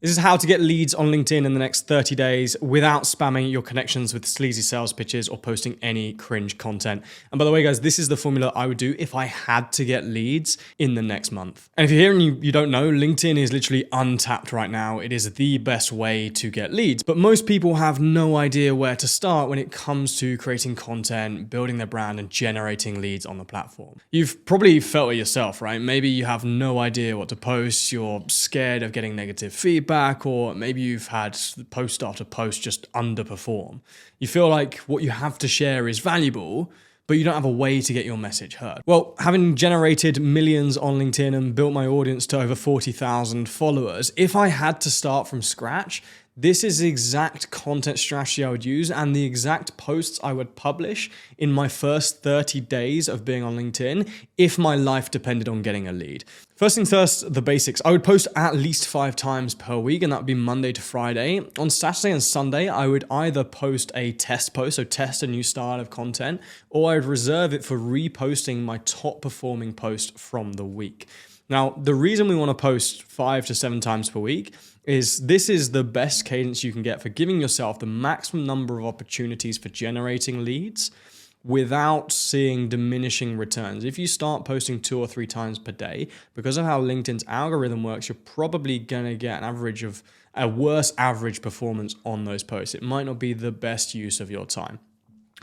This is how to get leads on LinkedIn in the next 30 days without spamming your connections with sleazy sales pitches or posting any cringe content. And by the way, guys, this is the formula I would do if I had to get leads in the next month. And if you're here and you don't know, LinkedIn is literally untapped right now. It is the best way to get leads. But most people have no idea where to start when it comes to creating content, building their brand, and generating leads on the platform. You've probably felt it yourself, right? Maybe you have no idea what to post. You're scared of getting negative feedback. Or maybe you've had post after post just underperform. You feel like what you have to share is valuable, but you don't have a way to get your message heard. Well, having generated millions on LinkedIn and built my audience to over 40,000 followers, if I had to start from scratch, this is the exact content strategy I would use and the exact posts I would publish in my first 30 days of being on LinkedIn if my life depended on getting a lead. First things first, the basics. I would post at least 5 times per week, and that would be Monday to Friday. On Saturday and Sunday, I would either post a test post, so test a new style of content, or I would reserve it for reposting my top performing post from the week. Now, the reason we want to post 5 to 7 times per week is this is the best cadence you can get for giving yourself the maximum number of opportunities for generating leads without seeing diminishing returns. If you start posting 2 or 3 times per day, because of how LinkedIn's algorithm works, you're probably going to get an average of a worse average performance on those posts. It might not be the best use of your time.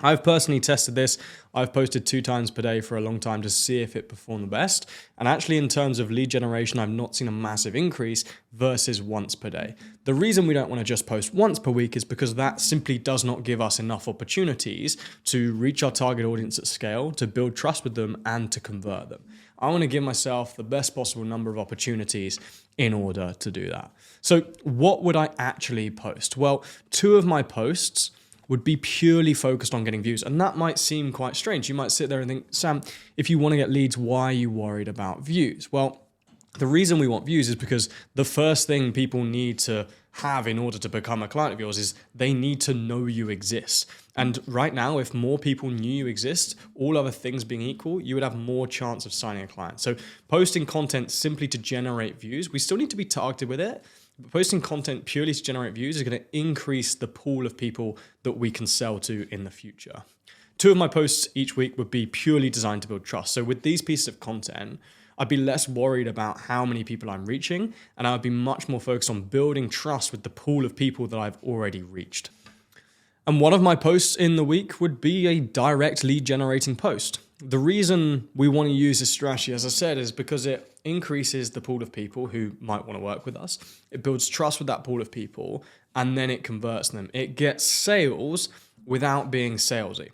I've personally tested this. I've posted 2 times per day for a long time to see if it performed the best. And actually, in terms of lead generation, I've not seen a massive increase versus once per day. The reason we don't want to just post once per week is because that simply does not give us enough opportunities to reach our target audience at scale, to build trust with them, and to convert them. I want to give myself the best possible number of opportunities in order to do that. So what would I actually post? Well, 2 of my posts would be purely focused on getting views. And that might seem quite strange. You might sit there and think, Sam, if you want to get leads, why are you worried about views? Well, the reason we want views is because the first thing people need to have in order to become a client of yours is they need to know you exist. And right now, if more people knew you exist, all other things being equal, you would have more chance of signing a client. So posting content simply to generate views, we still need to be targeted with it. But posting content purely to generate views is going to increase the pool of people that we can sell to in the future. 2 of my posts each week would be purely designed to build trust. So with these pieces of content, I'd be less worried about how many people I'm reaching, and I would be much more focused on building trust with the pool of people that I've already reached. And one of my posts in the week would be a direct lead generating post. The reason we want to use this strategy, as I said, is because it increases the pool of people who might want to work with us. It builds trust with that pool of people, and then it converts them. It gets sales without being salesy.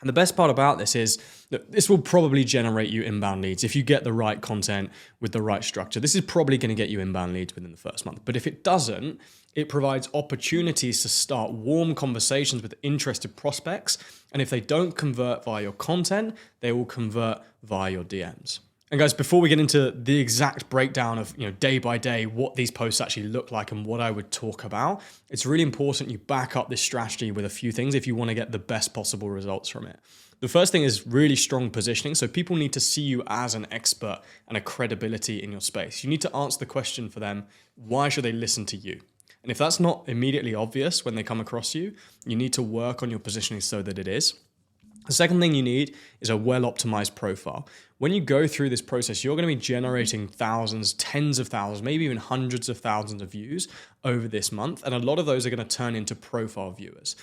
And the best part about this is that this will probably generate you inbound leads. If you get the right content with the right structure, this is probably going to get you inbound leads within the first month. But if it doesn't, it provides opportunities to start warm conversations with interested prospects. And if they don't convert via your content, they will convert via your DMs. And guys, before we get into the exact breakdown of day by day, what these posts actually look like and what I would talk about, it's really important you back up this strategy with a few things if you want to get the best possible results from it. The first thing is really strong positioning. So people need to see you as an expert and a credibility in your space. You need to answer the question for them, why should they listen to you? And if that's not immediately obvious when they come across you, you need to work on your positioning so that it is. The second thing you need is a well-optimized profile. When you go through this process, you're going to be generating thousands, tens of thousands, maybe even hundreds of thousands of views over this month. And a lot of those are going to turn into profile viewers.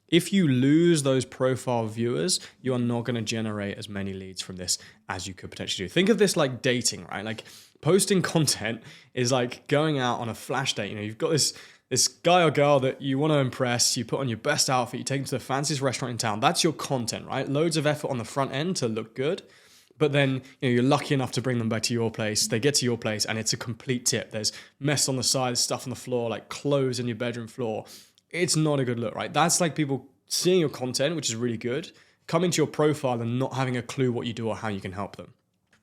If you lose those profile viewers, you are not going to generate as many leads from this as you could potentially do. Think of this like dating, right? Like posting content is like going out on a flash date. You've got this guy or girl that you want to impress, you put on your best outfit, you take them to the fanciest restaurant in town. That's your content, right? Loads of effort on the front end to look good. But then you're lucky enough to bring them back to your place. They get to your place and it's a complete tip. There's mess on the side, stuff on the floor, like clothes in your bedroom floor. It's not a good look, right? That's like people seeing your content, which is really good, coming to your profile and not having a clue what you do or how you can help them.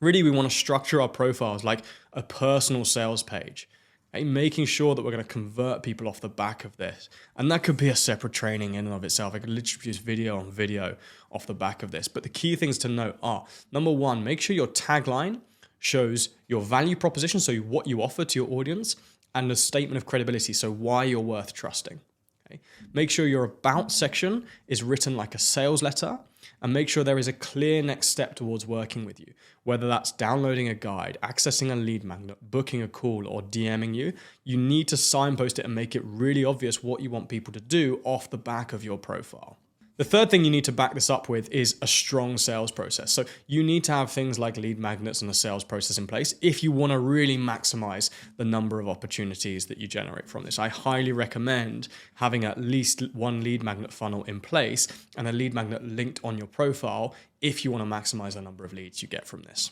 Really, we want to structure our profiles like a personal sales page. Making sure that we're going to convert people off the back of this. And that could be a separate training in and of itself. I could literally produce video on video off the back of this. But the key things to note are, number one, make sure your tagline shows your value proposition, so what you offer to your audience, and a statement of credibility. So why you're worth trusting. Okay? Make sure your about section is written like a sales letter, and make sure there is a clear next step towards working with you. Whether that's downloading a guide, accessing a lead magnet, booking a call, or DMing you, you need to signpost it and make it really obvious what you want people to do off the back of your profile. The third thing you need to back this up with is a strong sales process. So you need to have things like lead magnets and a sales process in place if you want to really maximize the number of opportunities that you generate from this. I highly recommend having at least one lead magnet funnel in place and a lead magnet linked on your profile if you want to maximize the number of leads you get from this.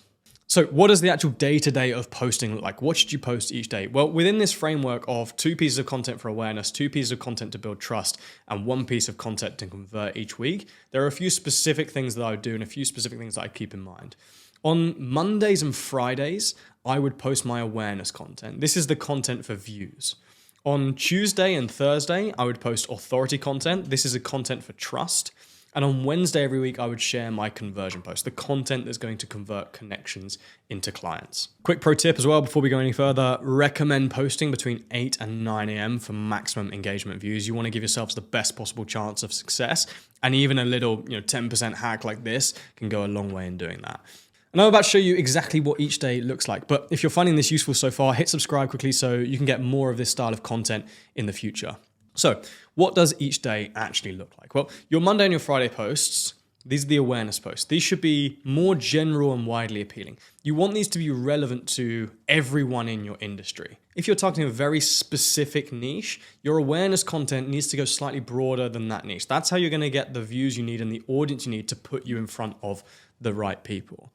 So what does the actual day-to-day of posting look like? What should you post each day? Well, within this framework of 2 pieces of content for awareness, 2 pieces of content to build trust, and 1 piece of content to convert each week, there are a few specific things that I would do and a few specific things that I keep in mind. On Mondays and Fridays, I would post my awareness content. This is the content for views. On Tuesday and Thursday, I would post authority content. This is a content for trust. And on Wednesday every week, I would share my conversion post, the content that's going to convert connections into clients. Quick pro tip as well, before we go any further, recommend posting between 8 and 9 a.m. for maximum engagement views. You want to give yourselves the best possible chance of success. And even a little 10% hack like this can go a long way in doing that. And I'm about to show you exactly what each day looks like. But if you're finding this useful so far, hit subscribe quickly so you can get more of this style of content in the future. So what does each day actually look like? Well, your Monday and your Friday posts, these are the awareness posts. These should be more general and widely appealing. You want these to be relevant to everyone in your industry. If you're targeting a very specific niche, your awareness content needs to go slightly broader than that niche. That's how you're going to get the views you need and the audience you need to put you in front of the right people.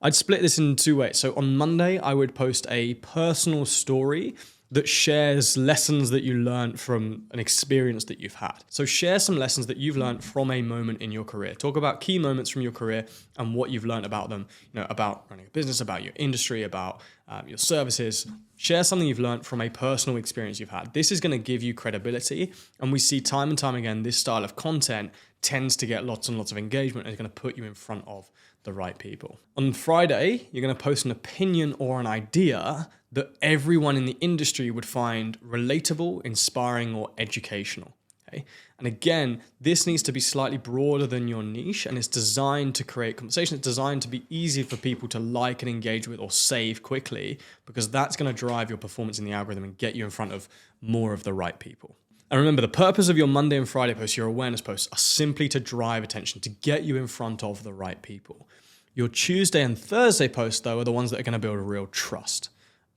I'd split this in 2 ways. So on Monday, I would post a personal story that shares lessons that you learned from an experience that you've had. So share some lessons that you've learned from a moment in your career. Talk about key moments from your career and what you've learned about them, about running a business, about your industry, about your services. Share something you've learned from a personal experience you've had. This is going to give you credibility. And we see time and time again, this style of content tends to get lots and lots of engagement and is going to put you in front of the right people. On Friday, you're going to post an opinion or an idea that everyone in the industry would find relatable, inspiring, or educational. Okay? And again, this needs to be slightly broader than your niche, and it's designed to create conversation. It's designed to be easy for people to like and engage with or save quickly, because that's going to drive your performance in the algorithm and get you in front of more of the right people. And remember, the purpose of your Monday and Friday posts, your awareness posts, are simply to drive attention, to get you in front of the right people. Your Tuesday and Thursday posts, though, are the ones that are going to build real trust.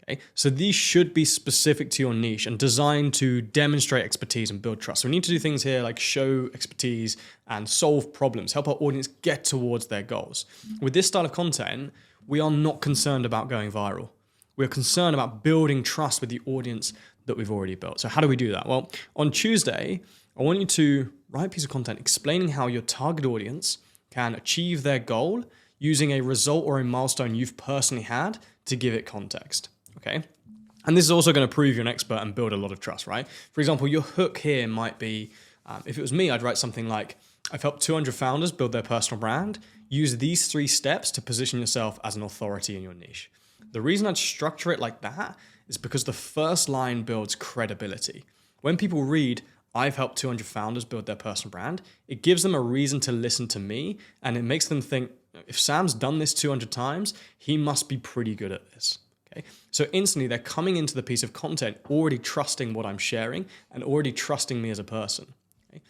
Okay? So these should be specific to your niche and designed to demonstrate expertise and build trust. So we need to do things here like show expertise and solve problems, help our audience get towards their goals. With this style of content, we are not concerned about going viral. We're concerned about building trust with the audience that we've already built. So how do we do that? Well, on Tuesday, I want you to write a piece of content explaining how your target audience can achieve their goal using a result or a milestone you've personally had to give it context, okay? And this is also going to prove you're an expert and build a lot of trust, right? For example, your hook here might be, if it was me, I'd write something like, I've helped 200 founders build their personal brand. Use these 3 steps to position yourself as an authority in your niche. The reason I'd structure it like that is because the first line builds credibility. When people read, I've helped 200 founders build their personal brand, it gives them a reason to listen to me, and it makes them think, if Sam's done this 200 times, he must be pretty good at this. Okay? So instantly they're coming into the piece of content already trusting what I'm sharing and already trusting me as a person. Okay?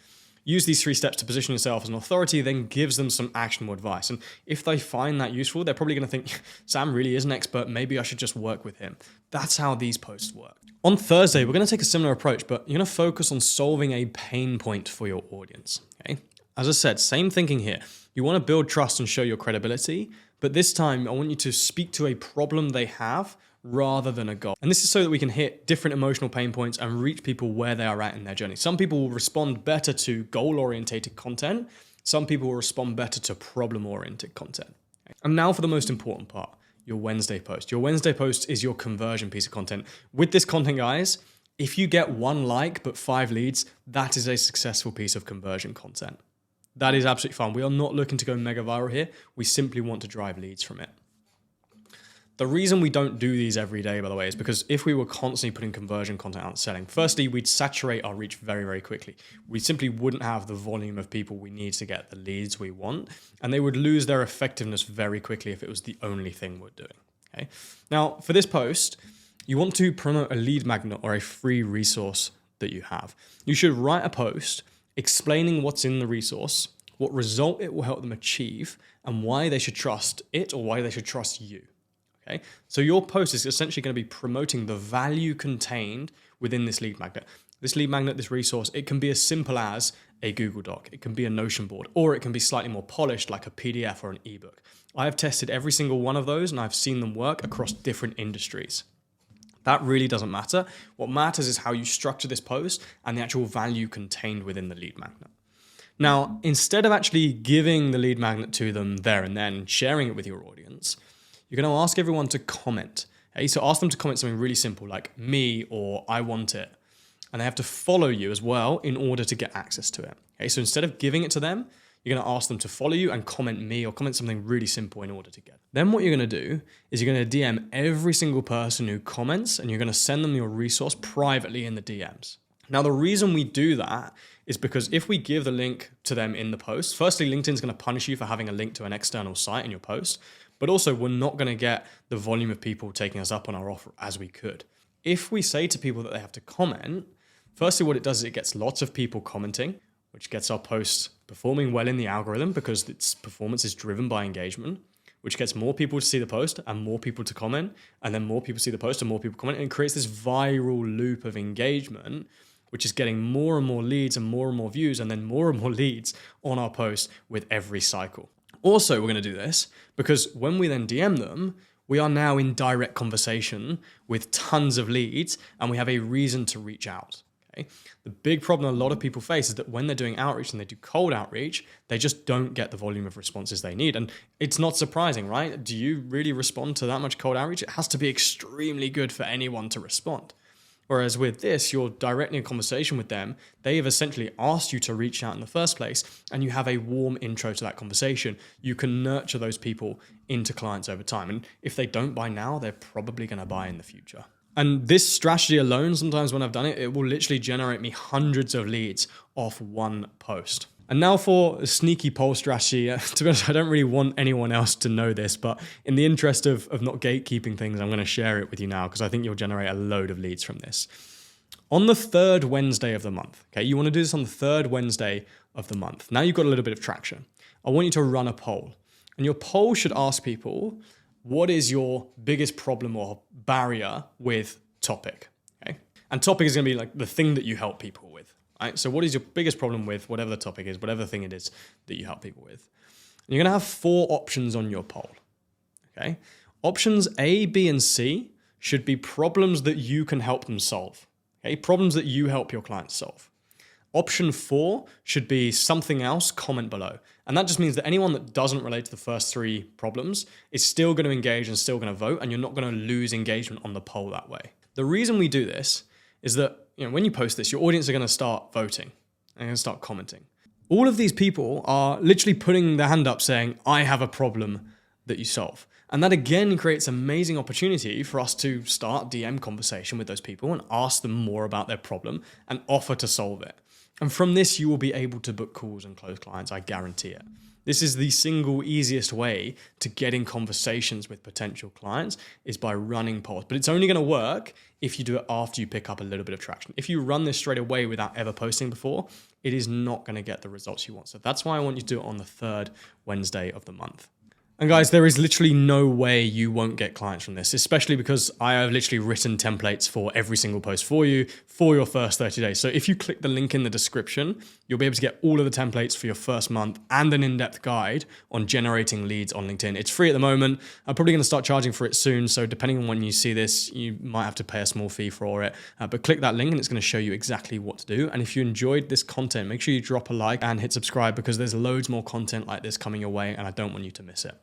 Use these 3 steps to position yourself as an authority, then gives them some actionable advice. And if they find that useful, they're probably going to think, Sam really is an expert, maybe I should just work with him. That's how these posts work. On Thursday, we're going to take a similar approach, but you're going to focus on solving a pain point for your audience. Okay? As I said, same thinking here. You want to build trust and show your credibility, but this time I want you to speak to a problem they have rather than a goal. And this is so that we can hit different emotional pain points and reach people where they are at in their journey. Some people will respond better to goal-orientated content. Some people will respond better to problem-oriented content. And now for the most important part, your Wednesday post. Your Wednesday post is your conversion piece of content. With this content, guys, if you get 1 like but 5 leads, that is a successful piece of conversion content. That is absolutely fine. We are not looking to go mega viral here. We simply want to drive leads from it. The reason we don't do these every day, by the way, is because if we were constantly putting conversion content out and selling, firstly, we'd saturate our reach very, very quickly. We simply wouldn't have the volume of people we need to get the leads we want, and they would lose their effectiveness very quickly if it was the only thing we're doing. Okay. Now, for this post, you want to promote a lead magnet or a free resource that you have. You should write a post explaining what's in the resource, what result it will help them achieve, and why they should trust it or why they should trust you. Okay, so your post is essentially going to be promoting the value contained within this lead magnet. This lead magnet, this resource, it can be as simple as a Google Doc, it can be a Notion board, or it can be slightly more polished like a PDF or an ebook. I have tested every single one of those and I've seen them work across different industries. That really doesn't matter. What matters is how you structure this post and the actual value contained within the lead magnet. Now, instead of actually giving the lead magnet to them there and then and sharing it with your audience, you're going to ask everyone to comment. Okay? So ask them to comment something really simple like me or I want it. And they have to follow you as well in order to get access to it. Okay? So instead of giving it to them, you're going to ask them to follow you and comment me or comment something really simple in order to get it. Then what you're going to do is you're going to DM every single person who comments and you're going to send them your resource privately in the DMs. Now, the reason we do that is because if we give the link to them in the post, firstly, LinkedIn's going to punish you for having a link to an external site in your post, but also we're not going to get the volume of people taking us up on our offer as we could. If we say to people that they have to comment, firstly, what it does is it gets lots of people commenting, which gets our posts performing well in the algorithm because its performance is driven by engagement, which gets more people to see the post and more people to comment, and then more people see the post and more people comment, and it creates this viral loop of engagement, which is getting more and more leads and more views, and then more and more leads on our post with every cycle. Also, we're going to do this because when we then DM them, we are now in direct conversation with tons of leads and we have a reason to reach out. Okay? The big problem a lot of people face is that when they're doing outreach and they do cold outreach, they just don't get the volume of responses they need. And it's not surprising, right? Do you really respond to that much cold outreach? It has to be extremely good for anyone to respond. Whereas with this, you're directly in conversation with them. They have essentially asked you to reach out in the first place, and you have a warm intro to that conversation. You can nurture those people into clients over time. And if they don't buy now, they're probably going to buy in the future. And this strategy alone, sometimes when I've done it, it will literally generate me hundreds of leads off one post. And now for a sneaky poll strategy. To be honest, I don't really want anyone else to know this, but in the interest of not gatekeeping things, I'm going to share it with you now because I think you'll generate a load of leads from this. On the third Wednesday of the month, okay, you want to do this on the third Wednesday of the month. Now you've got a little bit of traction. I want you to run a poll. And your poll should ask people, what is your biggest problem or barrier with topic? Okay? And topic is going to be like the thing that you help people with. Right? So what is your biggest problem with whatever the topic is, whatever the thing it is that you help people with? And you're going to have 4 options on your poll. Okay? Options A, B, and C should be problems that you can help them solve. Okay? Problems that you help your clients solve. Option 4 should be something else, comment below. And that just means that anyone that doesn't relate to the first 3 problems is still going to engage and still going to vote, and you're not going to lose engagement on the poll that way. The reason we do this is that when you post this, your audience are going to start voting and going to start commenting. All of these people are literally putting their hand up saying, I have a problem that you solve. And that again creates amazing opportunity for us to start DM conversation with those people and ask them more about their problem and offer to solve it. And from this, you will be able to book calls and close clients, I guarantee it. This is the single easiest way to get in conversations with potential clients is by running polls. But it's only going to work if you do it after you pick up a little bit of traction. If you run this straight away without ever posting before, it is not going to get the results you want. So that's why I want you to do it on the third Wednesday of the month. And guys, there is literally no way you won't get clients from this, especially because I have literally written templates for every single post for you for your first 30 days. So if you click the link in the description, you'll be able to get all of the templates for your first month and an in-depth guide on generating leads on LinkedIn. It's free at the moment. I'm probably going to start charging for it soon. So depending on when you see this, you might have to pay a small fee for it. But click that link and it's going to show you exactly what to do. And if you enjoyed this content, make sure you drop a like and hit subscribe because there's loads more content like this coming your way and I don't want you to miss it.